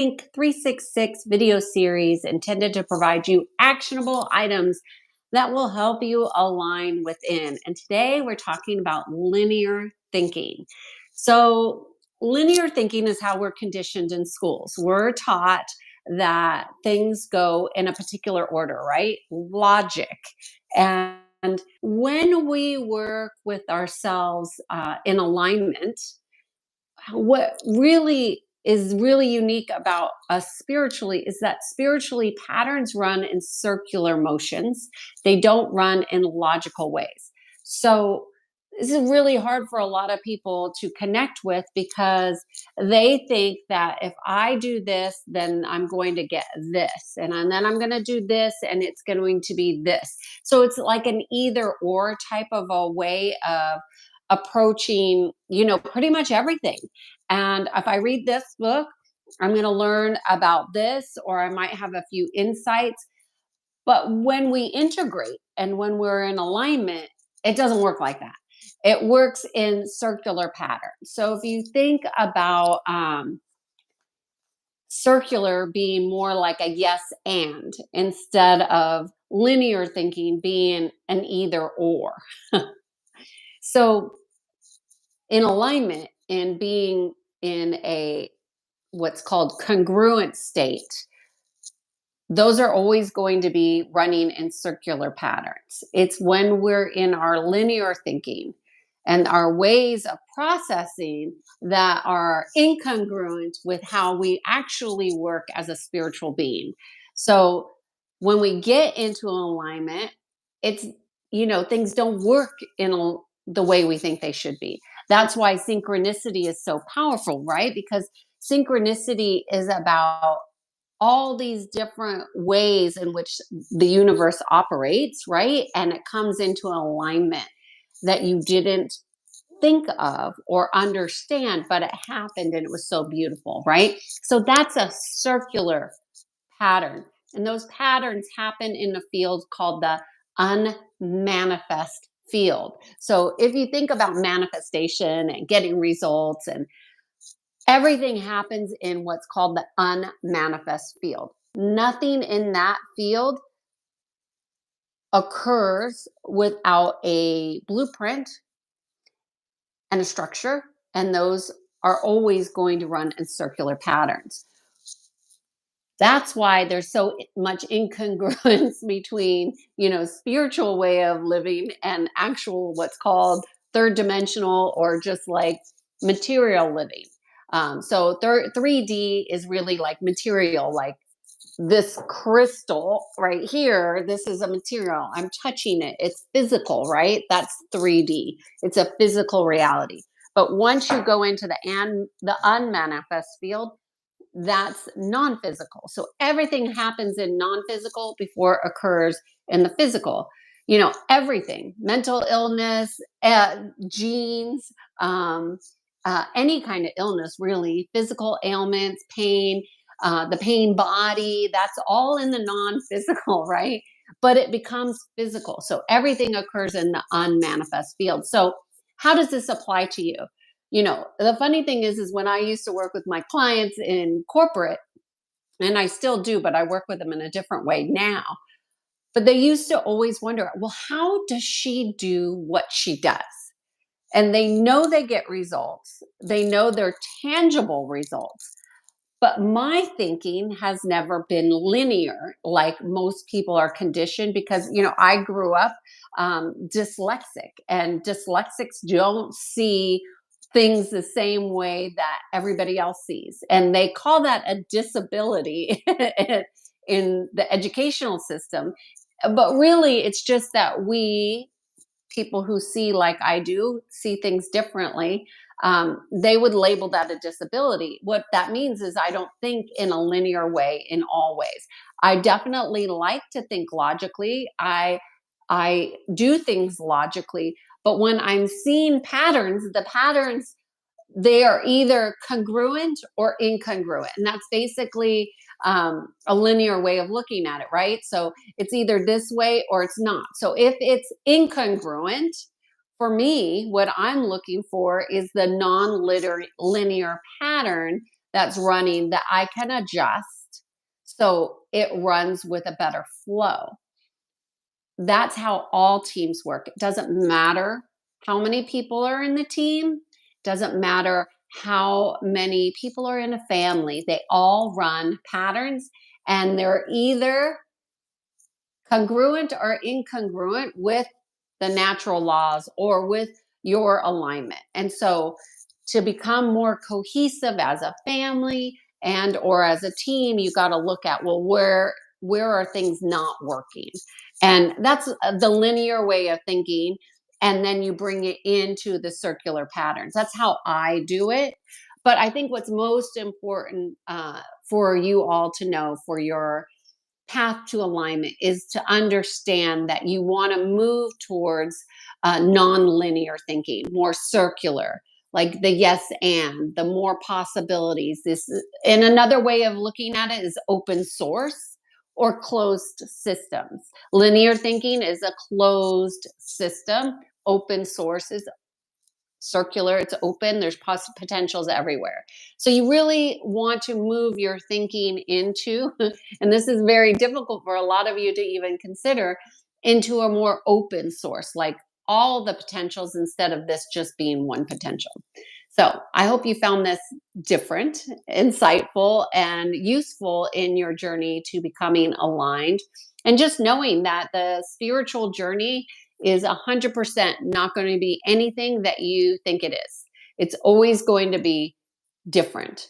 Think 366 video series intended to provide you actionable items that will help you align within. And today we're talking about linear thinking. So, linear thinking is how we're conditioned in schools. We're taught that things go in a particular order, right? Logic. And when we work with ourselves in alignment, what really unique about us spiritually is that spiritually patterns run in circular motions. They don't run in logical ways. So this is really hard for a lot of people to connect with because they think that if I do this, then I'm going to get this. And then I'm going to do this and it's going to be this. So it's like an either or type of a way of approaching, pretty much everything. And if I read this book, I'm going to learn about this, or I might have a few insights. But when we integrate and when we're in alignment, it doesn't work like that. It works in circular patterns. So if you think about circular being more like a yes and instead of linear thinking being an either or. So in alignment and being in a what's called congruent state, those are always going to be running in circular patterns. It's when we're in our linear thinking and our ways of processing that are incongruent with how we actually work as a spiritual being. So when we get into alignment, it's, things don't work the way we think they should be. That's why synchronicity is so powerful, right? Because synchronicity is about all these different ways in which the universe operates, right? And it comes into alignment that you didn't think of or understand, but it happened and it was so beautiful, right? So that's a circular pattern. And those patterns happen in a field called the unmanifest field. So if you think about manifestation and getting results, and everything happens in what's called the unmanifest field. Nothing in that field occurs without a blueprint and a structure, and those are always going to run in circular patterns. That's why there's so much incongruence between, spiritual way of living and actual what's called third dimensional or just like material living. So 3D is really like material, like this crystal right here. This is a material. I'm touching it. It's physical, right? That's 3D. It's a physical reality. But once you go into the unmanifest field, that's non-physical. So everything happens in non-physical before it occurs in the physical. Everything, mental illness, genes, any kind of illness, really, physical ailments, pain, the pain body, that's all in the non-physical, right? But it becomes physical. So everything occurs in the unmanifest field. So how does this apply to you? The funny thing is when I used to work with my clients in corporate, and I still do, but I work with them in a different way now. But they used to always wonder, well, how does she do what she does? And they know they get results. They know they're tangible results. But my thinking has never been linear like most people are conditioned because, I grew up dyslexic, and dyslexics don't see things the same way that everybody else sees. And they call that a disability in the educational system. But really, it's just that people who see like I do see things differently. They would label that a disability. What that means is I don't think in a linear way in all ways. I definitely like to think logically. I do things logically, but when I'm seeing patterns, the patterns, they are either congruent or incongruent. And that's basically a linear way of looking at it, right? So it's either this way or it's not. So if it's incongruent, for me, what I'm looking for is the non-linear pattern that's running that I can adjust so it runs with a better flow. That's how all teams work. It doesn't matter how many people are in the team, doesn't matter how many people are in a family. They all run patterns, and they're either congruent or incongruent with the natural laws or with your alignment. And so to become more cohesive as a family and or as a team, you got to look at, well, where are things not working? And that's the linear way of thinking, and then you bring it into the circular patterns. That's how I do it. But I think what's most important for you all to know for your path to alignment is to understand that you want to move towards non-linear thinking, more circular, like the yes and the more possibilities. This and another way of looking at it is open source or closed systems. Linear thinking is a closed system. Open source is circular, it's open, there's potentials everywhere. So you really want to move your thinking into, and this is very difficult for a lot of you to even consider, into a more open source, like all the potentials instead of this just being one potential. So I hope you found this different, insightful, and useful in your journey to becoming aligned. And just knowing that the spiritual journey is 100% not going to be anything that you think it is. It's always going to be different.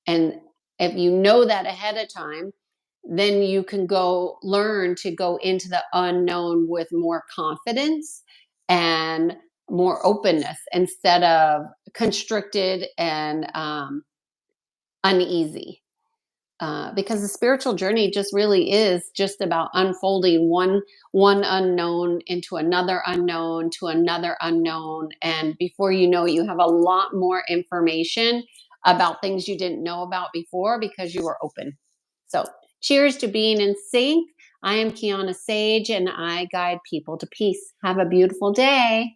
And if you know that ahead of time, then you can go learn to go into the unknown with more confidence and more openness instead of constricted and uneasy. Because the spiritual journey just really is just about unfolding one unknown into another unknown to another unknown, and before you know it, you have a lot more information about things you didn't know about before because you were open. So cheers to being in sync. I am Kiana Sage, and I guide people to peace. Have a beautiful day.